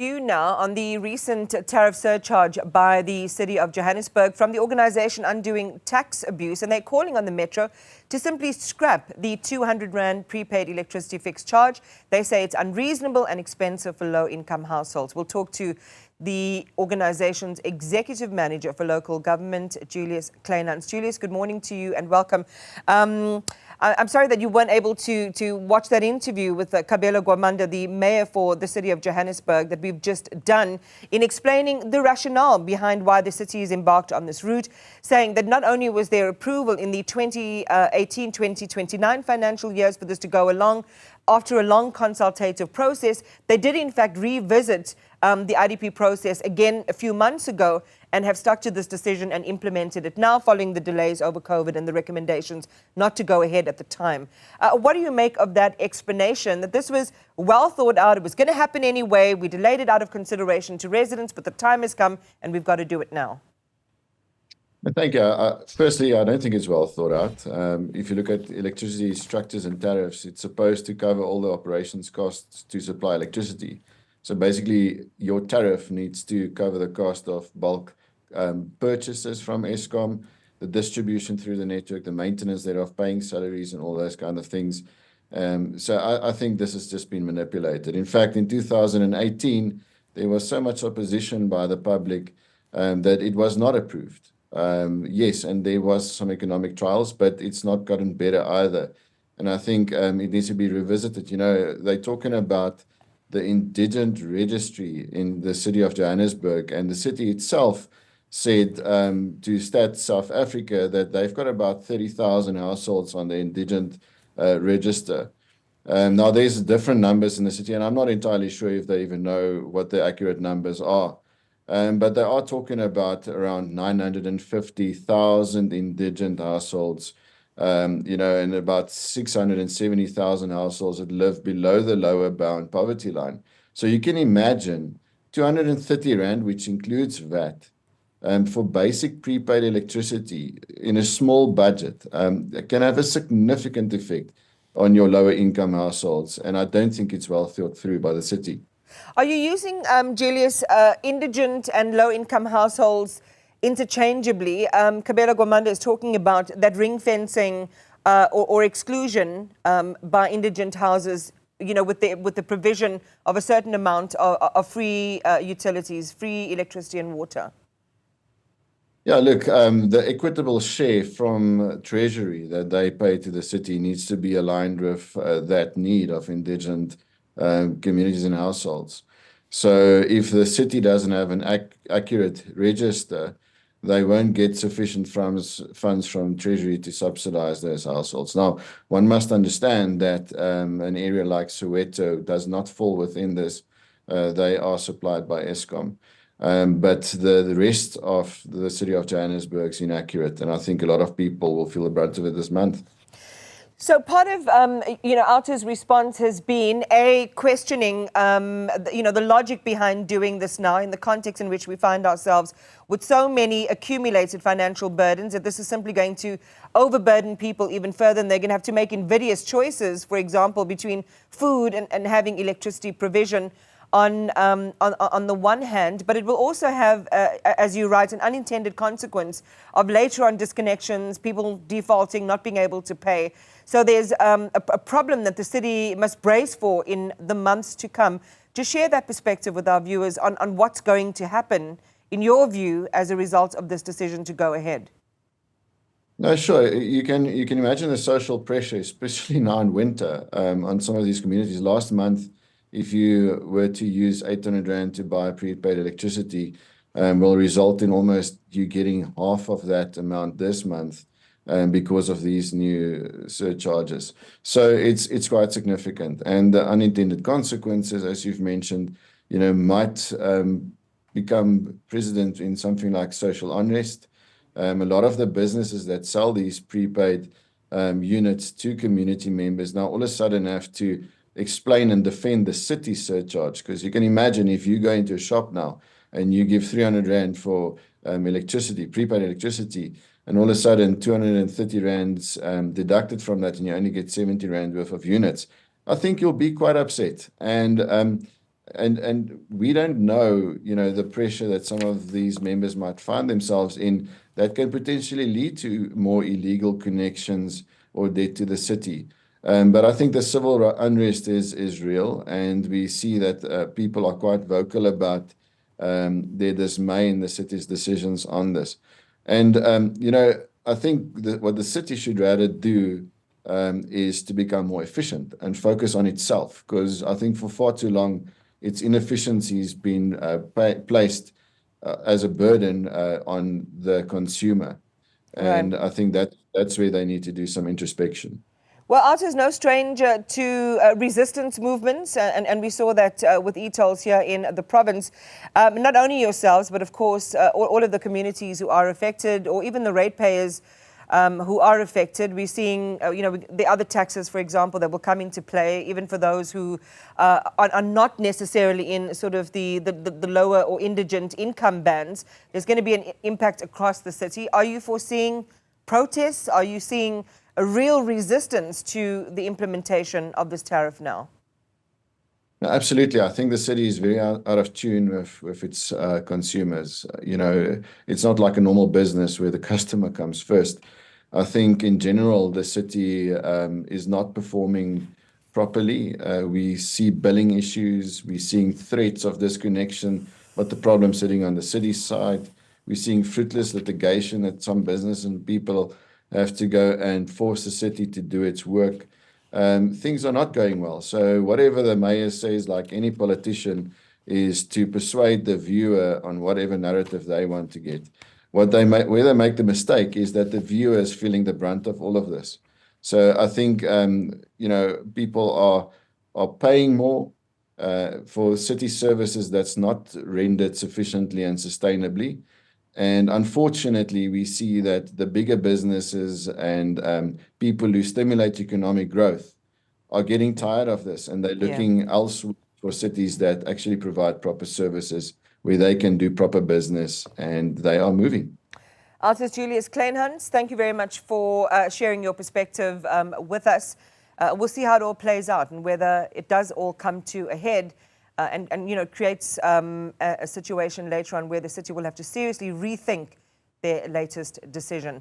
You now on the recent tariff surcharge by the city of Johannesburg from the organisation Undoing Tax Abuse, and they're calling on the Metro to simply scrap the 200 Rand prepaid electricity fixed charge. They say it's unreasonable and expensive for low-income households. We'll talk to the organisation's executive manager for local government, Julius Kleynhans. Julius, good morning to you and welcome. I'm sorry that you weren't able to watch that interview with Kabelo Gwamanda, the mayor for the city of Johannesburg, that we've just done, in explaining the rationale behind why the city is embarked on this route, saying that not only was there approval in the 2018-2029 financial years for this to go along, after a long consultative process, they did in fact revisit the IDP process again a few months ago and have stuck to this decision and implemented it now following the delays over COVID and the recommendations not to go ahead at the time. What do you make of that explanation that this was well thought out, it was going to happen anyway, we delayed it out of consideration to residents, but the time has come and we've got to do it now? Thank you. Firstly, I don't think it's well thought out. If you look at electricity structures and tariffs, it's supposed to cover all the operations costs to supply electricity. So basically, your tariff needs to cover the cost of bulk purchases from Eskom, the distribution through the network, the maintenance thereof, paying salaries and all those kind of things. So I think this has just been manipulated. In fact, in 2018, there was so much opposition by the public that it was not approved. Yes, and there was some economic trials, but it's not gotten better either. And I think it needs to be revisited. You know, they're talking about the indigent registry in the city of Johannesburg, and the city itself said to Stats South Africa that they've got about 30,000 households on the indigent register. Now, there's different numbers in the city, and I'm not entirely sure if they even know what the accurate numbers are. But they are talking about around 950,000 indigent households, you know, and about 670,000 households that live below the lower bound poverty line. So you can imagine 230 Rand, which includes VAT, for basic prepaid electricity in a small budget, can have a significant effect on your lower income households. And I don't think it's well thought through by the city. Are you using, Julius, indigent and low-income households interchangeably? Kabelo Gwamanda is talking about that ring fencing or exclusion by indigent houses, you know, with the provision of a certain amount of free utilities, free electricity and water. Yeah, look, the equitable share from Treasury that they pay to the city needs to be aligned with that need of indigent communities and households. So if the city doesn't have an accurate register, they won't get sufficient funds from Treasury to subsidize those households. Now, one must understand that an area like Soweto does not fall within this. They are supplied by Eskom. But the rest of the city of Johannesburg is inaccurate, and I think a lot of people will feel the brunt of it this month. So part of, you know, OUTA's response has been questioning, you know, the logic behind doing this now in the context in which we find ourselves with so many accumulated financial burdens, that this is simply going to overburden people even further, and they're going to have to make invidious choices, for example, between food and having electricity provision on the one hand, but it will also have, as you write, an unintended consequence of later on disconnections, people defaulting, not being able to pay. So there's a problem that the city must brace for in the months to come. To share that perspective with our viewers on what's going to happen, in your view, as a result of this decision to go ahead. No, sure. You can imagine the social pressure, especially now in winter, on some of these communities. Last month, if you were to use 800 Rand to buy prepaid electricity, will result in almost you getting half of that amount this month because of these new surcharges. So it's quite significant. And the unintended consequences, as you've mentioned, you know, might become precedent in something like social unrest. A lot of the businesses that sell these prepaid units to community members now all of a sudden have to explain and defend the city surcharge, because you can imagine if you go into a shop now and you give 300 Rand for electricity, prepaid electricity, and all of a sudden 230 Rands deducted from that and you only get 70 Rand worth of units, I think you'll be quite upset. And and we don't know, the pressure that some of these members might find themselves in that can potentially lead to more illegal connections or debt to the city. But I think the civil unrest is real, and we see that people are quite vocal about their dismay in the city's decisions on this. And, I think that what the city should rather do is to become more efficient and focus on itself, because I think for far too long, its inefficiencies been placed as a burden on the consumer. And I think that's where they need to do some introspection. Well, OUTA is no stranger to resistance movements, and we saw that with e-tolls here in the province. Not only yourselves, but of course, all of the communities who are affected, or even the ratepayers who are affected. We're seeing, the other taxes, for example, that will come into play, even for those who are not necessarily in sort of the lower or indigent income bands. There's going to be an impact across the city. Are you foreseeing protests? Are you seeing a real resistance to the implementation of this tariff now? No, absolutely. I think the city is very out of tune with its consumers. It's not like a normal business where the customer comes first. I think in general, the city is not performing properly. We see billing issues. We're seeing threats of disconnection, but the problem sitting on the city side. We're seeing fruitless litigation that some business and people have to go and force the city to do its work. Things are not going well. So whatever the mayor says, like any politician, is to persuade the viewer on whatever narrative they want to get. Where they make the mistake is that the viewer is feeling the brunt of all of this. So I think people are paying more for city services that's not rendered sufficiently and sustainably. And unfortunately, we see that the bigger businesses and people who stimulate economic growth are getting tired of this, and they're looking elsewhere for cities that actually provide proper services where they can do proper business, and they are moving. Artist Julius Kleynhans, thank you very much for sharing your perspective with us. We'll see how it all plays out and whether it does all come to a head. And creates a situation later on where the city will have to seriously rethink their latest decision.